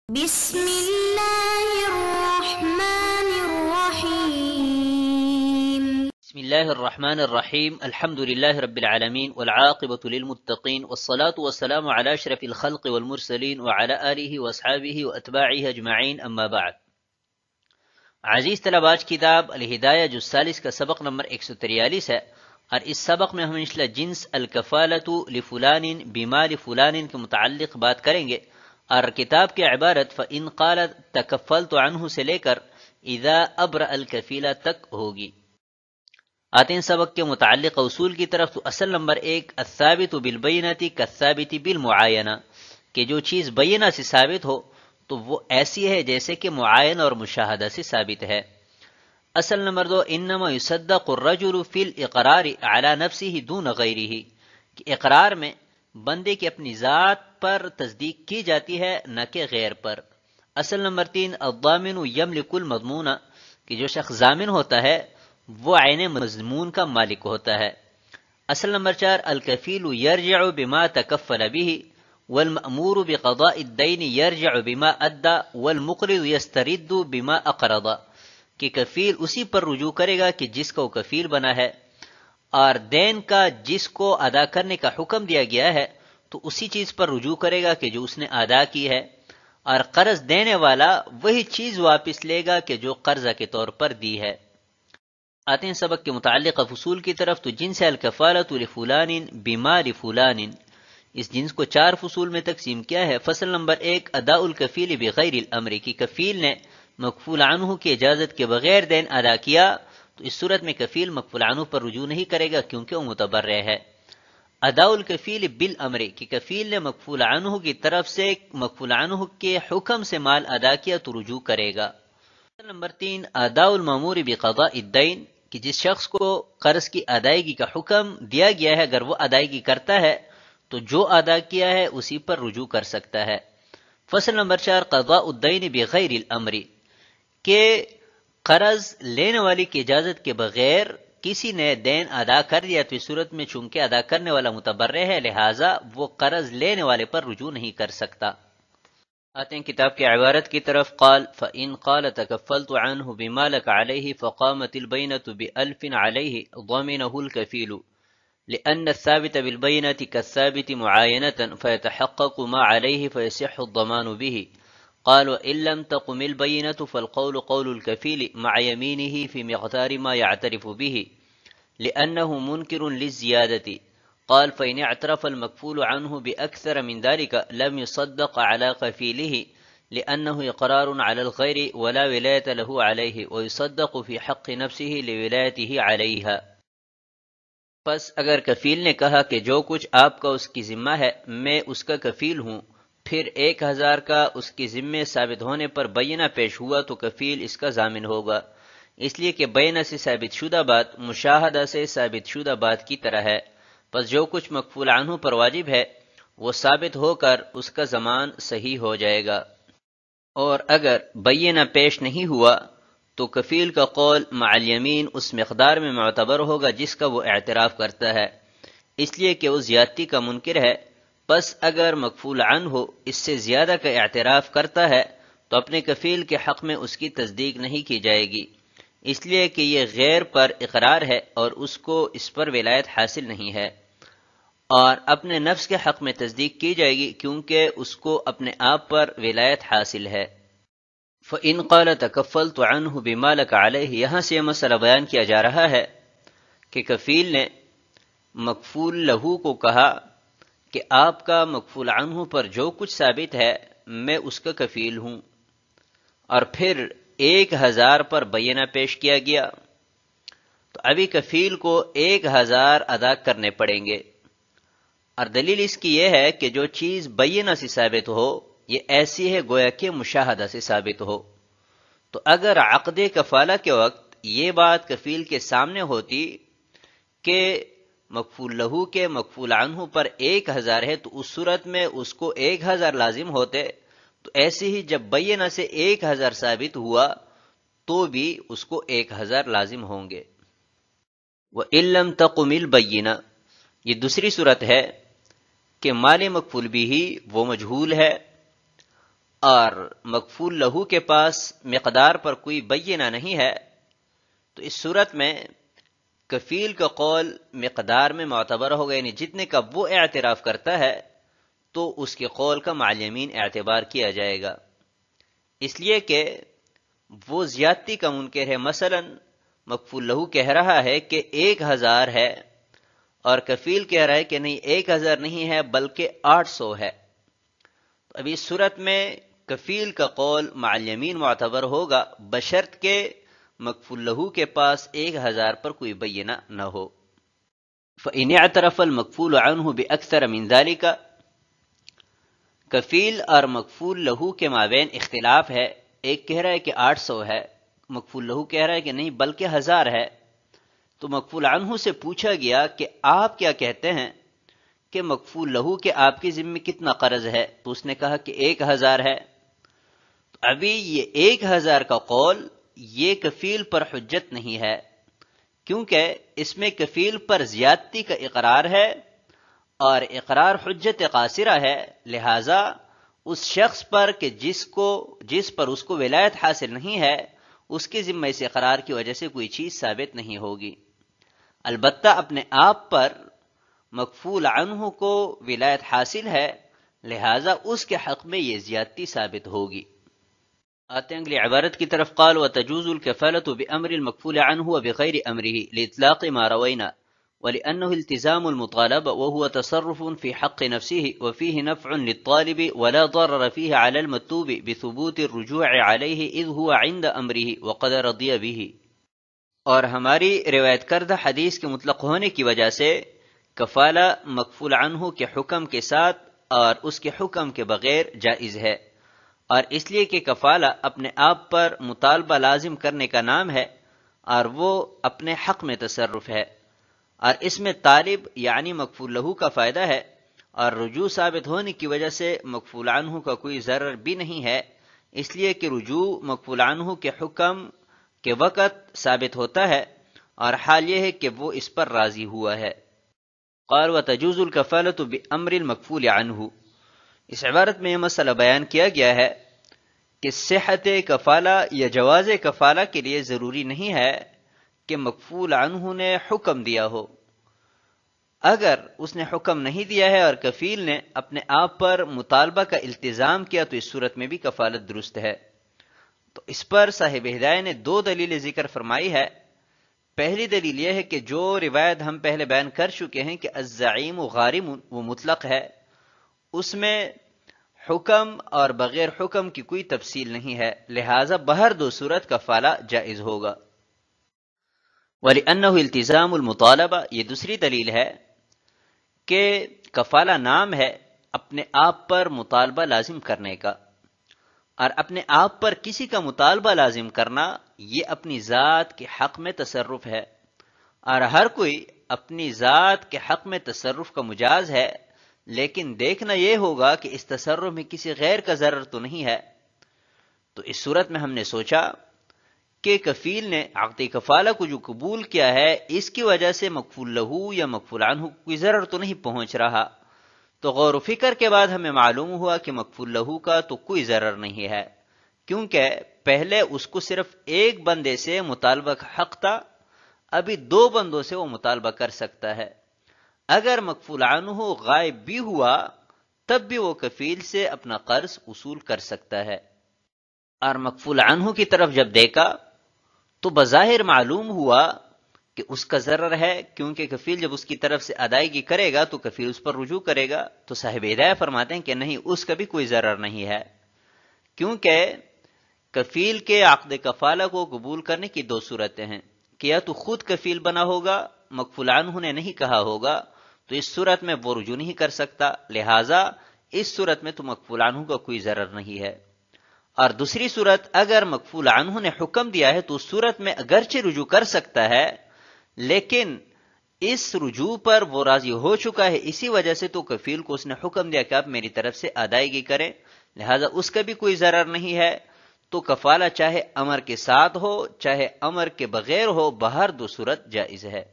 بسم الله الرحمن الرحيم. بسم الله الرحمن الرحيم. الحمد لله رب العالمين والعاقبة للمتقين والصلاة والسلام على أشرف الخلق والمرسلين وعلى آله وأصحابه وأتباعه أجمعين. أما بعد. عزیز طلب، آج کتاب الہدایہ جز 40 کا سبق نمبر 143 ہے، اور اس سبق میں ہم انشاءاللہ جنس الکفالۃ لفلان بمال فلان کے متعلق بات کریں گے، اور کتاب کی عبارت فَإِنْ قَالَ تَكَفَّلْتُ عَنْهُ سے لے کر اذا ابرأ الکفیلہ تک ہوگی۔ آتے ہیں سبق کے متعلق اصول کی طرف۔ تو اصل نمبر 1، الثابت بالبینۃ کالثابت بالمعاینہ، کہ جو چیز بینہ سے ثابت ہو تو وہ ایسی ہے جیسے کہ معاینہ اور مشاہدہ سے ثابت ہے۔ اصل نمبر 2، انما یصدق الرجل فی الاقرار علی نفسہ دون غیرہ، کہ اقرار میں بندے کی اپنی ذات پر تصدیق کی جاتی ہے نہ کہ غیر پر۔ اصل نمبر 3، الضامن یملک المضمون، کہ جو شخص ضامن ہوتا ہے وہ عین مضمون کا مالک ہوتا ہے۔ اصل نمبر 4، الکفیل یرجع بما تکفل به والمأمور بقضاء الدین یرجع بما ادى والمقرض یسترد بما اقرض، کہ کفیل اسی پر رجوع کرے گا کہ جس کا وہ کفیل بنا ہے، اور دین کا جس کو ادا کرنے کا حکم دیا گیا ہے تو اسی چیز پر رجوع کرے گا کہ جو اس نے ادا کی ہے، اور قرض دینے والا وہی چیز واپس لے گا کہ جو قرضہ کے طور پر دی ہے۔ آتے ہیں سبق کے متعلق فصول کی طرف۔ تو جنس الکفالۃ لفلان بمال فلان، اس جنس کو 4 فصول میں تقسیم کیا ہے۔ فصل نمبر 1، اداء الکفیل بغیر الامر، کی کفیل نے مکفول عنہ کی اجازت کے بغیر دین ادا کیا تو اس صورت میں کفیل مکفول عنہ پر رجوع نہیں کرے گا کیونکہ وہ متبرع ہے۔ اداء الکفیل بالامر، کی کفیل نے مکفول عنہ کی طرف سے مکفول عنہ کے حکم سے مال ادا کیا تو رجوع کرے گا۔ فصل نمبر 3، اداء المامور بقضاء الدین، کہ جس شخص کو قرض کی ادائیگی کا حکم دیا گیا ہے اگر وہ ادائیگی کرتا ہے تو جو ادا کیا ہے اسی پر رجوع کر سکتا ہے۔ فصل نمبر 4، قضاء الدین بغیر الامر، کہ قرض لینے والی کی اجازت کے بغیر کسی نے دین ادا کر دیا تو اس صورت میں چونکہ ادا کرنے والا متبرع ہے لہٰذا وہ قرض لینے والے پر رجوع نہیں کر سکتا۔ آتے ہیں کتاب کی عبارت کی طرف۔ قال فَإِنْ قَالَ تَكَفَّلْتُ عَنْهُ بِمَا لَكَ عَلَيْهِ فَقَامَتِ الْبَيْنَةُ بِأَلْفٍ عَلَيْهِ ضَمِنَهُ الْكَفِيلُ لأن الثابت بالبينة كالثابت معاينة فيتحقق ما عليه فيصح الضمان به. قال وإن لم تقم البينة فالقول قول الكفيل مع يمينه في مقدار ما يعترف به لأنه منكر للزيادة. قال فإن اعترف المكفول عنه بأكثر من ذلك لم يصدق على كفيله لأنه إقرار على الغير ولا ولاية له عليه ويصدق في حق نفسه لولايته عليها. پس اگر کفیل نے کہا کہ جو کچھ آپ کا اس کی ذمہ ہے میں اس کا کفیل ہوں، پھر 1000 کا اس کی ذمے ثابت ہونے پر بینہ پیش ہوا تو کفیل اس کا ضامن ہوگا، اس لیے کہ بینہ سے ثابت شدہ بات مشاہدہ سے ثابت شدہ بات کی طرح ہے۔ پس جو کچھ مکفول عنہ پر واجب ہے وہ ثابت ہو کر اس کا ضمان صحیح ہو جائے گا، اور اگر بینہ پیش نہیں ہوا تو کفیل کا قول مع الیمین اس مقدار میں معتبر ہوگا جس کا وہ اعتراف کرتا ہے، اس لیے کہ وہ زیادتی کا منکر ہے۔ پس اگر مکفول عنہ اس سے زیادہ کا اعتراف کرتا ہے تو اپنے کفیل کے حق میں اس کی تصدیق نہیں کی جائے گی، اس لیے کہ یہ غیر پر اقرار ہے اور اس کو اس پر ولایت حاصل نہیں ہے، اور اپنے نفس کے حق میں تصدیق کی جائے گی کیونکہ اس کو اپنے آپ پر ولایت حاصل ہے۔ فَإِنْ قَالَ تَكَفَّلْتُ عَنْهُ بِمَا لَكَ عَلَيْهِ، یہاں سے یہ مسئلہ بیان کیا جا رہا ہے کہ کفیل نے مکفول لہو کو کہا کہ آپ کا مکفول عنہ پر جو کچھ ثابت ہے میں اس کا کفیل ہوں، اور پھر 1000 پر بینہ پیش کیا گیا تو ابھی کفیل کو 1000 ادا کرنے پڑیں گے، اور دلیل اس کی یہ ہے کہ جو چیز بینہ سے ثابت ہو یہ ایسی ہے گویا کہ مشاہدہ سے ثابت ہو۔ تو اگر عقد کفالہ کے وقت یہ بات کفیل کے سامنے ہوتی کہ مکفول لہو کے مکفول عنہ پر 1000 ہے تو اس صورت میں اس کو 1000 لازم ہوتے، تو ایسے ہی جب بینہ سے 1000 ثابت ہوا تو بھی اس کو 1000 لازم ہوں گے۔ وَإِن لَمْ تَقُمِ الْبَيِّنَةُ، یہ دوسری صورت ہے کہ مال مکفول بھی وہ مجہول ہے اور مکفول لہو کے پاس مقدار پر کوئی بینہ نہیں ہے، تو اس صورت میں کفیل کا قول مقدار میں معتبر ہوگا، یعنی جتنے کا وہ اعتراف کرتا ہے تو اس کے قول کا مع الیمین اعتبار کیا جائے گا، اس لیے کہ وہ زیادتی کا منکر ہے۔ مثلا مکفول لہو کہہ رہا ہے کہ 1000 ہے اور کفیل کہہ رہا ہے کہ نہیں 1000 نہیں ہے بلکہ 800 ہے، تو ابھی اس صورت میں کفیل کا قول مع الیمین معتبر ہوگا بشرط کہ مکفول لہو کے پاس 1000 پر کوئی بینہ نہ ہو۔ فإن اعترف المکفول عنہ بأکثر من ذلك، کفیل اور مکفول لہو کے مابین اختلاف ہے، ایک کہہ رہا ہے کہ 800 ہے، مکفول لہو کہہ رہا ہے کہ نہیں بلکہ 1000 ہے، تو مکفول عنہ سے پوچھا گیا کہ آپ کیا کہتے ہیں کہ مکفول لہو کے آپ کی ذمہ کتنا قرض ہے، تو اس نے کہا کہ 1000 ہے۔ تو ابھی یہ 1000 کا قول یہ کفیل پر حجت نہیں ہے، کیونکہ اس میں کفیل پر زیادتی کا اقرار ہے اور اقرار حجت قاصرہ ہے، لہذا اس شخص پر کہ جس پر اس کو ولایت حاصل نہیں ہے اس کے ذمہ اس اقرار کی وجہ سے کوئی چیز ثابت نہیں ہوگی۔ البتہ اپنے آپ پر مکفول عنہ کو ولایت حاصل ہے، لہذا اس کے حق میں یہ زیادتی ثابت ہوگی۔ آتے ہیں اگلی عبارت کی طرف، قال وتجوز الكفالة بأمر المكفول عنه وبغير أمره لإطلاق ما روينا ولأنه التزام المطالبة وهو تصرف في حق نفسه وفيه نفع للطالب ولا ضرر فيه على المطلوب بثبوت الرجوع عليه إذ هو عند أمره وقد رضي به۔ اور ہماری روایت کردہ حدیث کے مطلق ہونے کی وجہ سے کفالہ مکفول عنہ کے حکم کے ساتھ اور اس کے حکم کے بغیر جائز ہے، اور اس لیے کہ کفالہ اپنے آپ پر مطالبہ لازم کرنے کا نام ہے اور وہ اپنے حق میں تصرف ہے، اور اس میں طالب یعنی مکفول لہو کا فائدہ ہے، اور رجوع ثابت ہونے کی وجہ سے مکفول عنہ کا کوئی ضرر بھی نہیں ہے، اس لیے کہ رجوع مکفول عنہ کے حکم کے وقت ثابت ہوتا ہے اور حال یہ ہے کہ وہ اس پر راضی ہوا ہے۔ قال وتجوز الكفالة بأمر المكفول عنه، اس عبارت میں یہ مسئلہ بیان کیا گیا ہے کہ صحت کفالہ یا جواز کفالہ کے لیے ضروری نہیں ہے کہ مکفول عنہ نے حکم دیا ہو۔ اگر اس نے حکم نہیں دیا ہے اور کفیل نے اپنے آپ پر مطالبہ کا التزام کیا تو اس صورت میں بھی کفالت درست ہے۔ تو اس پر صاحب ہدایہ نے 2 دلیلیں ذکر فرمائی ہے۔ پہلی دلیل یہ ہے کہ جو روایت ہم پہلے بیان کر چکے ہیں کہ الزعیم غارم وہ مطلق ہے، اس میں حکم اور بغیر حکم کی کوئی تفصیل نہیں ہے، لہذا بہر 2 صورت کفالہ جائز ہوگا۔ وَلِأَنَّهُ التزام المطالبہ، یہ دوسری دلیل ہے کہ کفالہ نام ہے اپنے آپ پر مطالبہ لازم کرنے کا، اور اپنے آپ پر کسی کا مطالبہ لازم کرنا یہ اپنی ذات کے حق میں تصرف ہے، اور ہر کوئی اپنی ذات کے حق میں تصرف کا مجاز ہے، لیکن دیکھنا یہ ہوگا کہ اس تصرف میں کسی غیر کا ضرر تو نہیں ہے۔ تو اس صورت میں ہم نے سوچا کہ کفیل نے عقد کفالہ کو جو قبول کیا ہے اس کی وجہ سے مکفول لہو یا مکفول عنہ کو کوئی ضرر تو نہیں پہنچ رہا، تو غور و فکر کے بعد ہمیں معلوم ہوا کہ مکفول لہو کا تو کوئی ضرر نہیں ہے، کیونکہ پہلے اس کو صرف ایک بندے سے مطالبہ کا حق تھا، ابھی 2 بندوں سے وہ مطالبہ کر سکتا ہے۔ اگر مکفول عنہ غائب بھی ہوا تب بھی وہ کفیل سے اپنا قرض وصول کر سکتا ہے۔ اور مکفول عنہ کی طرف جب دیکھا تو بظاہر معلوم ہوا کہ اس کا ضرر ہے، کیونکہ کفیل جب اس کی طرف سے ادائیگی کرے گا تو کفیل اس پر رجوع کرے گا، تو صاحب ہدایہ فرماتے ہیں کہ نہیں، اس کا بھی کوئی ضرر نہیں ہے، کیونکہ کفیل کے عقد کفالہ کو قبول کرنے کی 2 صورتیں ہیں کہ یا تو خود کفیل بنا ہوگا، مکفول عنہ نے نہیں کہا ہوگا، تو اس صورت میں وہ رجوع نہیں کر سکتا، لہٰذا اس صورت میں تو مکفول عنہ کا کوئی ضرر نہیں ہے۔ اور دوسری صورت، اگر مکفول عنہ نے حکم دیا ہے تو اس صورت میں اگرچہ رجوع کر سکتا ہے، لیکن اس رجوع پر وہ راضی ہو چکا ہے، اسی وجہ سے تو کفیل کو اس نے حکم دیا کہ آپ میری طرف سے ادائیگی کریں، لہٰذا اس کا بھی کوئی ضرر نہیں ہے۔ تو کفالہ چاہے امر کے ساتھ ہو چاہے امر کے بغیر ہو، بہر 2 صورت جائز ہے۔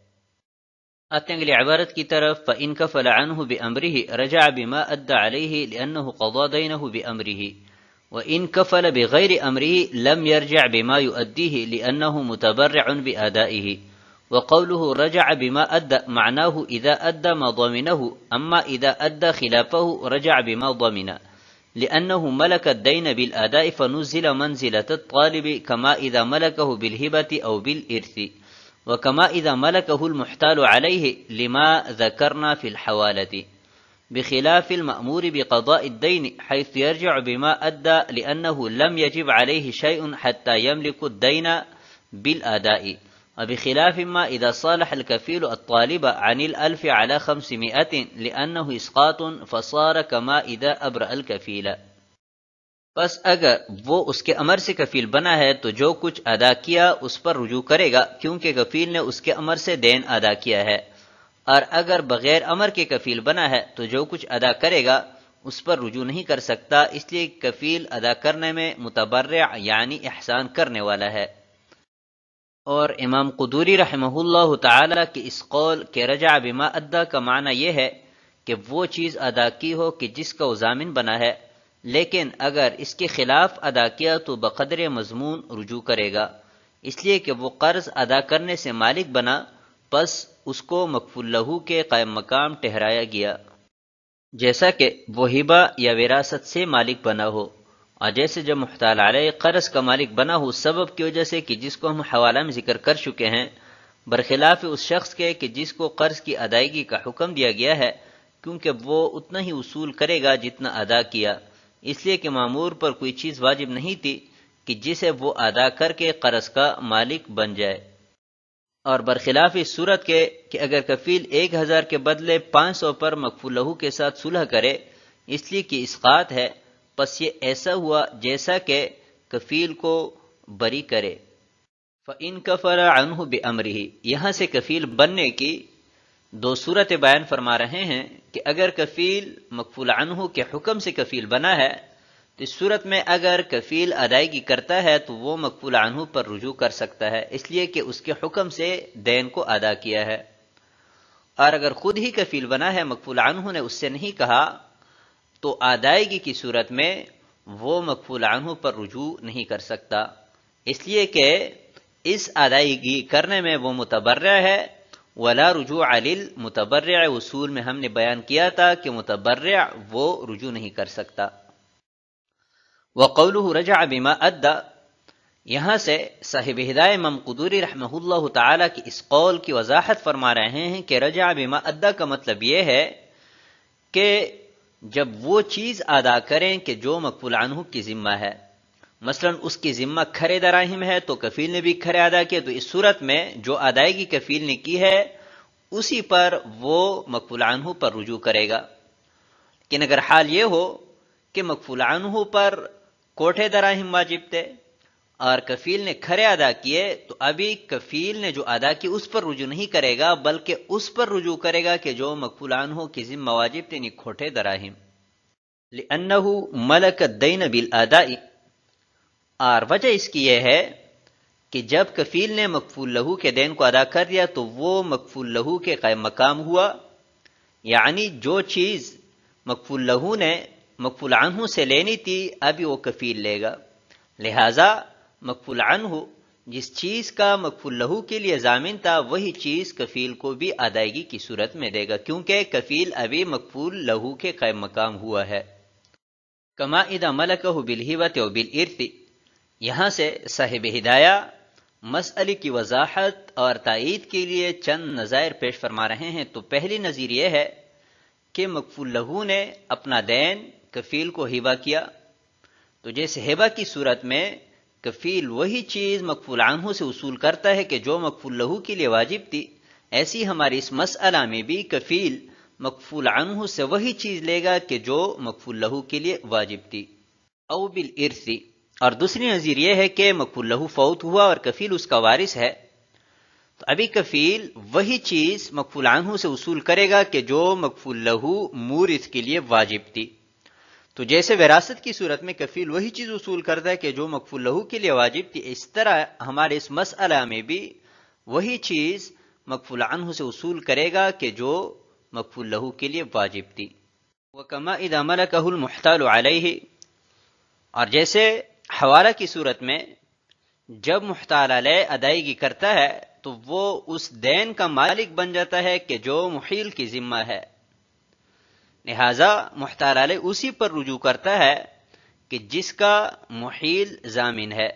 آتے ہیں اگلی عبارت کی طرف، فَإِن كَفَلَ عَنْهُ بِأَمْرِهِ رَجَعَ بِمَا أَدَّى عَلَيْهِ لِأَنَّهُ قَضَى دَيْنَهُ بِأَمْرِهِ وإن كفل بغير أمره لم يرجع بما يؤديه لأنه متبرع بأدائه. وقوله رجع بما أدى معناه إذا أدى ما ضمنه، أما إذا أدى خلافه رجع بما ضمن، لأنه ملك الدين بالأداء فنزل منزلة الطالب كما إذا ملكه بالهبة أو بالإرث، وكما إذا ملكه المحتال عليه لما ذكرنا في الحوالة، بخلاف المأمور بقضاء الدين حيث يرجع بما أدى لأنه لم يجب عليه شيء حتى يملك الدين بالأداء، وبخلاف ما إذا صالح الكفيل الطالب عن 1000 على 500 لأنه إسقاط فصار كما إذا أبرأ الكفيل. بس اگر وہ اس کے امر سے کفیل بنا ہے تو جو کچھ ادا کیا اس پر رجوع کرے گا، کیونکہ کفیل نے اس کے امر سے دین ادا کیا ہے، اور اگر بغیر امر کے کفیل بنا ہے تو جو کچھ ادا کرے گا اس پر رجوع نہیں کر سکتا، اس لیے کفیل ادا کرنے میں متبرع یعنی احسان کرنے والا ہے۔ اور امام قدوری رحمہ اللہ تعالی کے اس قول کہ رجع بما ادا کا معنی یہ ہے کہ وہ چیز ادا کی ہو کہ جس کا وہ ضامن بنا ہے، لیکن اگر اس کے خلاف ادا کیا تو بقدر مضمون رجوع کرے گا، اس لیے کہ وہ قرض ادا کرنے سے مالک بنا، پس اس کو مکفول لہو کے قائم مقام ٹھہرایا گیا، جیسا کہ وہ ہبہ یا وراثت سے مالک بنا ہو، اور جیسے جب محتال علیہ قرض کا مالک بنا ہو سبب کی وجہ سے کہ جس کو ہم حوالہ میں ذکر کر چکے ہیں، برخلاف اس شخص کے کہ جس کو قرض کی ادائیگی کا حکم دیا گیا ہے، کیونکہ وہ اتنا ہی وصول کرے گا جتنا ادا کیا، اس لیے کہ مامور پر کوئی چیز واجب نہیں تھی کہ جسے وہ ادا کر کے قرض کا مالک بن جائے۔ اور برخلاف اس صورت کے کہ اگر کفیل 1000 کے بدلے 500 پر مکفول لہو کے ساتھ صلح کرے اس لیے کہ اسقاط ہے، پس یہ ایسا ہوا جیسا کہ کفیل کو بری کرے۔ فَإِن كَفَرَ عَنْهُ بِأَمْرِهِ، یہاں سے کفیل بننے کی دو صورتیں بیان فرما رہے ہیں کہ اگر کفیل مکفول عنہ کے حکم سے کفیل بنا ہے تو اس صورت میں اگر کفیل ادائیگی کرتا ہے تو وہ مکفول عنہ پر رجوع کر سکتا ہے، اس لیے کہ اس کے حکم سے دین کو ادا کیا ہے، اور اگر خود ہی کفیل بنا ہے مکفول عنہ نے اس سے نہیں کہا تو ادائیگی کی صورت میں وہ مکفول عنہ پر رجوع نہیں کر سکتا، اس لیے کہ اس ادائیگی کرنے میں وہ متبرع ہے، ولا رجوع للمتبرع، اصول میں ہم نے بیان کیا تھا کہ متبرع وہ رجوع نہیں کر سکتا۔ وقوله رجع بما ادى، یہاں سے صاحب ہدایہ امام قدوری رحمہ اللہ تعالی کی اس قول کی وضاحت فرما رہے ہیں کہ رجع بما ادى کا مطلب یہ ہے کہ جب وہ چیز ادا کریں کہ جو مکفول عنہ کی ذمہ ہے، مثلا اس کی ذمہ کھرے دراہم ہے تو کفیل نے بھی کھرے ادا کیے، تو اس صورت میں جو ادائیگی کفیل نے کی ہے اسی پر وہ مکفول عنہ پر رجوع کرے گا۔ لیکن اگر حال یہ ہو کہ مکفول عنہ پر کوٹھے دراہم واجب تھے اور کفیل نے کھرے ادا کیے، تو ابھی کفیل نے جو ادا کی اس پر رجوع نہیں کرے گا بلکہ اس پر رجوع کرے گا کہ جو مکفول عنہ کی ذمہ واجب تھے، یعنی کھوٹے دراہم، لأنہ ملک الدین بالاداء، اور وجہ اس کی یہ ہے کہ جب کفیل نے مکفول لہو کے دین کو ادا کر دیا تو وہ مکفول لہو کے قائم مقام ہوا، یعنی جو چیز مکفول لہو نے مکفول عنہ سے لینی تھی ابھی وہ کفیل لے گا، لہذا مکفول عنہ جس چیز کا مکفول لہو کے لیے ضامن تھا وہی چیز کفیل کو بھی ادائیگی کی صورت میں دے گا، کیونکہ کفیل ابھی مکفول لہو کے قائم مقام ہوا ہے۔ کما اذا ملکہ بالہبۃ و بالارث، یہاں سے صاحب ہدایہ مسئلے کی وضاحت اور تائید کے لیے چند نظائر پیش فرما رہے ہیں۔ تو پہلی نظیر یہ ہے کہ مکفول لہو نے اپنا دین کفیل کو ہبہ کیا، تو جیسے ہبہ کی صورت میں کفیل وہی چیز مکفول عنہ سے وصول کرتا ہے کہ جو مکفول لہو کے لیے واجب تھی، ایسی ہماری اس مسئلہ میں بھی کفیل مکفول عنہ سے وہی چیز لے گا کہ جو مکفول لہو کے لیے واجب تھی۔ او بالارث، اور دوسری نظیر یہ ہے کہ مکفول لہو فوت ہوا اور کفیل اس کا وارث ہے، تو ابھی کفیل وہی چیز مکفول عنہ سے وصول کرے گا کہ جو مکفول لہو مورث کے لیے واجب تھی۔ تو جیسے وراثت کی صورت میں کفیل وہی چیز وصول کرتا ہے کہ جو مکفول لہو کے لیے واجب تھی، اس طرح ہمارے اس مسئلہ میں بھی وہی چیز مکفول عنہ سے وصول کرے گا کہ جو مکفول لہو کے لیے واجب تھی۔ وَكَمَا إِذَا مَلَكَهُ الْمُحْتَالُ عَلَيْهِ، اور جیسے حوالہ کی صورت میں جب محتال علیہ ادائیگی کرتا ہے تو وہ اس دین کا مالک بن جاتا ہے کہ جو محیل کی ذمہ ہے، لہذا محتال علیہ اسی پر رجوع کرتا ہے کہ جس کا محیل ضامن ہے۔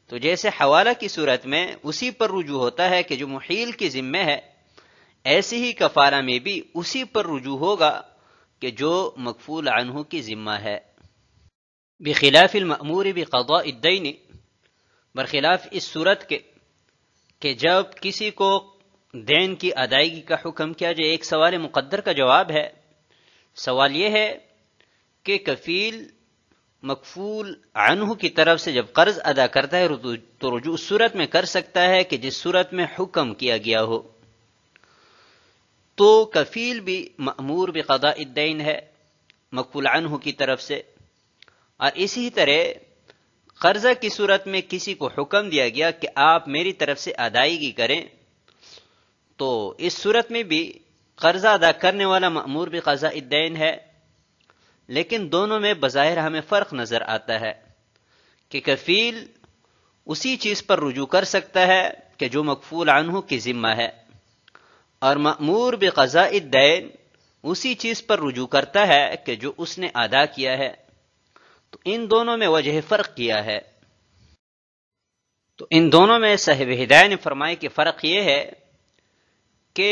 تو جیسے حوالہ کی صورت میں اسی پر رجوع ہوتا ہے کہ جو محیل کی ذمہ ہے، ایسے ہی کفارہ میں بھی اسی پر رجوع ہوگا کہ جو مکفول عنہ کی ذمہ ہے۔ بخلاف المأمور بقضاء الدین، برخلاف اس صورت کے کہ جب کسی کو دین کی ادائیگی کا حکم کیا جائے۔ ایک سوال مقدر کا جواب ہے۔ سوال یہ ہے کہ کفیل مکفول عنہ کی طرف سے جب قرض ادا کرتا ہے تو رجوع اس صورت میں کر سکتا ہے کہ جس صورت میں حکم کیا گیا ہو۔ تو کفیل بھی مأمور بقضاء الدین ہے مکفول عنہ کی طرف سے، اور اسی طرح قرضہ کی صورت میں کسی کو حکم دیا گیا کہ آپ میری طرف سے ادائیگی کریں، تو اس صورت میں بھی قرضہ ادا کرنے والا مأمور بقضاء الدین ہے، لیکن دونوں میں بظاہر ہمیں فرق نظر آتا ہے کہ کفیل اسی چیز پر رجوع کر سکتا ہے کہ جو مکفول عنہ کی ذمہ ہے، اور مأمور بقضاء الدین اسی چیز پر رجوع کرتا ہے کہ جو اس نے ادا کیا ہے۔ تو ان دونوں میں وجہ فرق کیا ہے؟ تو ان دونوں میں صاحب ہدایہ نے فرمایا کہ فرق یہ ہے کہ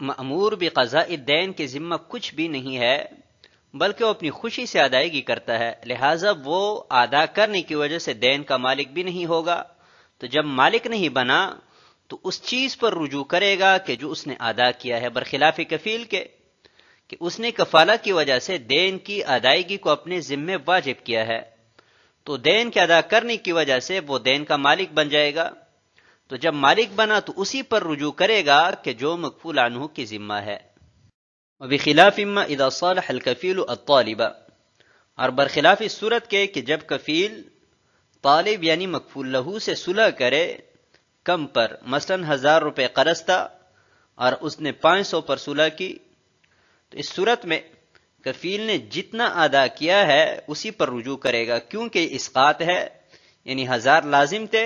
مأمور بقضاء الدین کے ذمہ کچھ بھی نہیں ہے، بلکہ وہ اپنی خوشی سے ادائیگی کرتا ہے، لہٰذا وہ ادا کرنے کی وجہ سے دین کا مالک بھی نہیں ہوگا۔ تو جب مالک نہیں بنا تو اس چیز پر رجوع کرے گا کہ جو اس نے ادا کیا ہے، برخلاف کفیل کے کہ اس نے کفالہ کی وجہ سے دین کی ادائیگی کو اپنے ذمہ واجب کیا ہے، تو دین کے ادا کرنے کی وجہ سے وہ دین کا مالک بن جائے گا۔ تو جب مالک بنا تو اسی پر رجوع کرے گا کہ جو مکفول عنہ کی ذمہ ہے۔ وبخلاف ما اذا صالح الکفیل الطالب، اور برخلاف اس صورت کے کہ جب کفیل طالب یعنی مکفول لہو سے صلح کرے کم پر، مثلا 1000 روپے قرض تھا اور اس نے 500 پر صلح کی، تو اس صورت میں کفیل نے جتنا ادا کیا ہے اسی پر رجوع کرے گا، کیونکہ اسقاط ہے، یعنی 1000 لازم تھے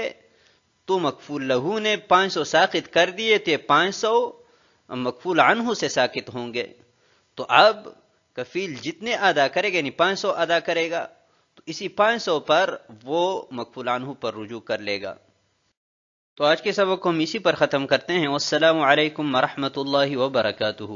تو مکفول لہو نے 500 ساقط کر دیے تھے، 500 مکفول عنہ سے ساقط ہوں گے۔ تو اب کفیل جتنے ادا کرے گا یعنی 500 ادا کرے گا، تو اسی 500 پر وہ مکفول عنہ پر رجوع کر لے گا۔ تو آج کے سبق کو ہم اسی پر ختم کرتے ہیں۔ والسلام علیکم ورحمۃ اللہ وبرکاتہ۔